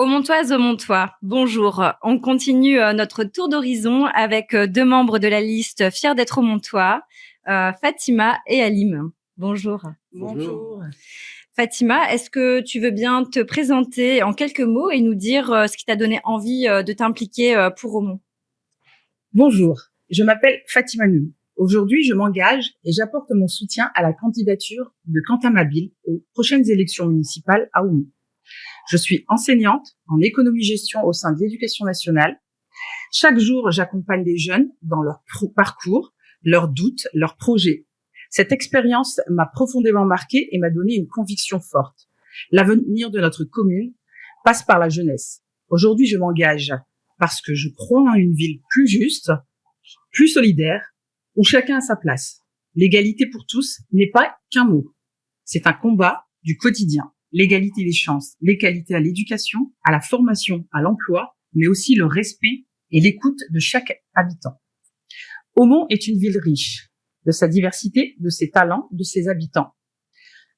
Aumontoise, Aumontois, bonjour. On continue notre tour d'horizon avec deux membres de la liste fiers d'être Aumontois, Fatima et Halim. Bonjour. Bonjour. Fatima, est-ce que tu veux bien te présenter en quelques mots et nous dire ce qui t'a donné envie de t'impliquer pour Aumont? Bonjour, je m'appelle Fatima Nou. Aujourd'hui, je m'engage et j'apporte mon soutien à la candidature de Quentin Mabille aux prochaines élections municipales à Aumont. Je suis enseignante en économie-gestion au sein de l'Éducation nationale. Chaque jour, j'accompagne des jeunes dans leur parcours, leurs doutes, leurs projets. Cette expérience m'a profondément marquée et m'a donné une conviction forte. L'avenir de notre commune passe par la jeunesse. Aujourd'hui, je m'engage parce que je crois en une ville plus juste, plus solidaire, où chacun a sa place. L'égalité pour tous n'est pas qu'un mot. C'est un combat du quotidien. L'égalité des chances, l'égalité à l'éducation, à la formation, à l'emploi, mais aussi le respect et l'écoute de chaque habitant. Aumont est une ville riche de sa diversité, de ses talents, de ses habitants.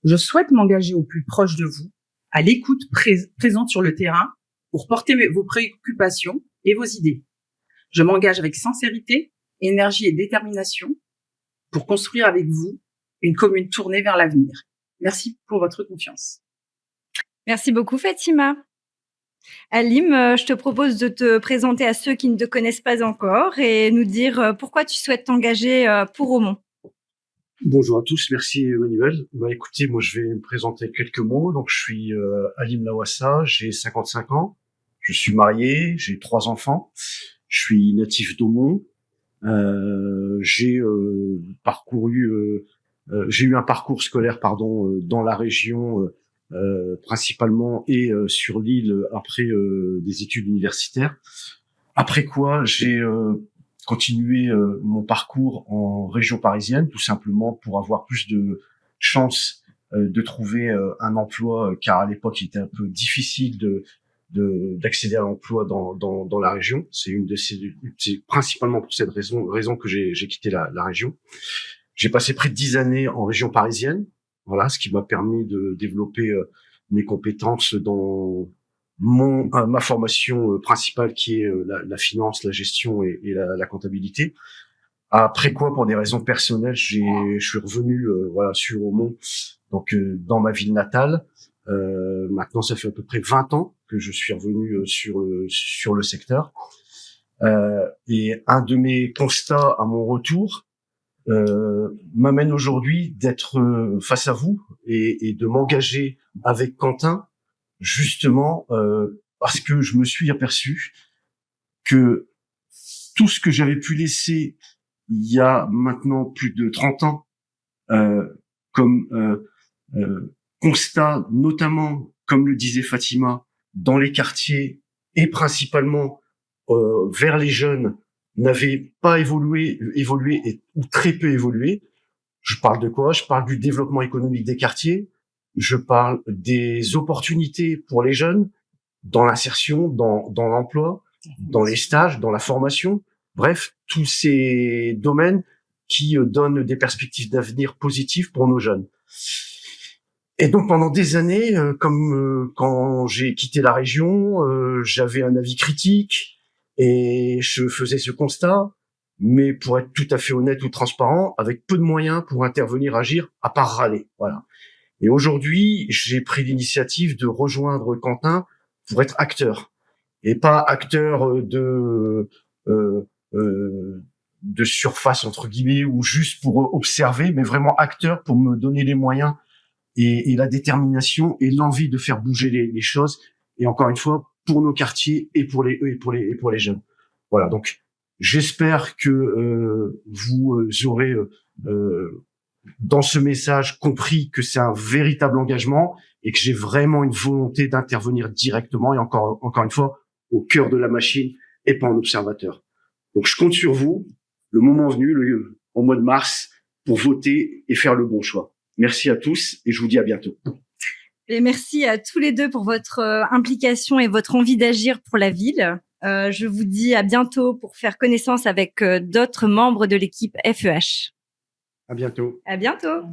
Je souhaite m'engager au plus proche de vous, à l'écoute présente sur le terrain, pour porter vos préoccupations et vos idées. Je m'engage avec sincérité, énergie et détermination pour construire avec vous une commune tournée vers l'avenir. Merci pour votre confiance. Merci beaucoup, Fatima. Halim, je te propose de te présenter à ceux qui ne te connaissent pas encore et nous dire pourquoi tu souhaites t'engager pour Aumont. Bonjour à tous, merci Emmanuel. Écoutez, moi je vais me présenter quelques mots. Donc je suis Halim Lawassa, j'ai 55 ans, je suis marié, j'ai 3 enfants, je suis natif d'Aumont. J'ai eu un parcours scolaire dans la région principalement et sur l'île après des études universitaires. Après quoi, j'ai continué mon parcours en région parisienne, tout simplement pour avoir plus de chances de trouver un emploi, car à l'époque il était un peu difficile d'accéder à l'emploi dans la région. C'est principalement pour cette raison que j'ai quitté la région. J'ai passé près de 10 années en région parisienne. Voilà, ce qui m'a permis de développer mes compétences dans ma formation principale, qui est la finance, la gestion et la comptabilité. Après quoi, pour des raisons personnelles, je suis revenu sur Aumont, donc dans ma ville natale. Maintenant, ça fait à peu près 20 ans que je suis revenu sur le secteur. Et un de mes constats à mon retour m'amène aujourd'hui d'être face à vous et de m'engager avec Quentin, justement parce que je me suis aperçu que tout ce que j'avais pu laisser il y a maintenant plus de 30 ans comme constat, notamment, comme le disait Fatima, dans les quartiers et principalement vers les jeunes, n'avait pas évolué ou très peu évolué. Je parle de quoi? Je parle du développement économique des quartiers, je parle des opportunités pour les jeunes dans l'insertion, dans l'emploi, dans les stages, dans la formation, bref, tous ces domaines qui donnent des perspectives d'avenir positives pour nos jeunes. Et donc pendant des années, quand j'ai quitté la région, j'avais un avis critique et je faisais ce constat, mais pour être tout à fait honnête ou transparent, avec peu de moyens pour intervenir, agir, à part râler. Voilà. Et aujourd'hui, j'ai pris l'initiative de rejoindre Quentin pour être acteur, et pas acteur de surface entre guillemets, ou juste pour observer, mais vraiment acteur pour me donner les moyens et la détermination et l'envie de faire bouger les choses, et encore une fois pour nos quartiers et pour les jeunes. Voilà, donc j'espère que vous aurez dans ce message compris que c'est un véritable engagement et que j'ai vraiment une volonté d'intervenir directement et encore une fois au cœur de la machine et pas en observateur. Donc je compte sur vous, le moment venu, au mois de mars, pour voter et faire le bon choix. Merci à tous et je vous dis à bientôt. Et merci à tous les deux pour votre implication et votre envie d'agir pour la ville. Je vous dis à bientôt pour faire connaissance avec d'autres membres de l'équipe FEH. À bientôt. À bientôt.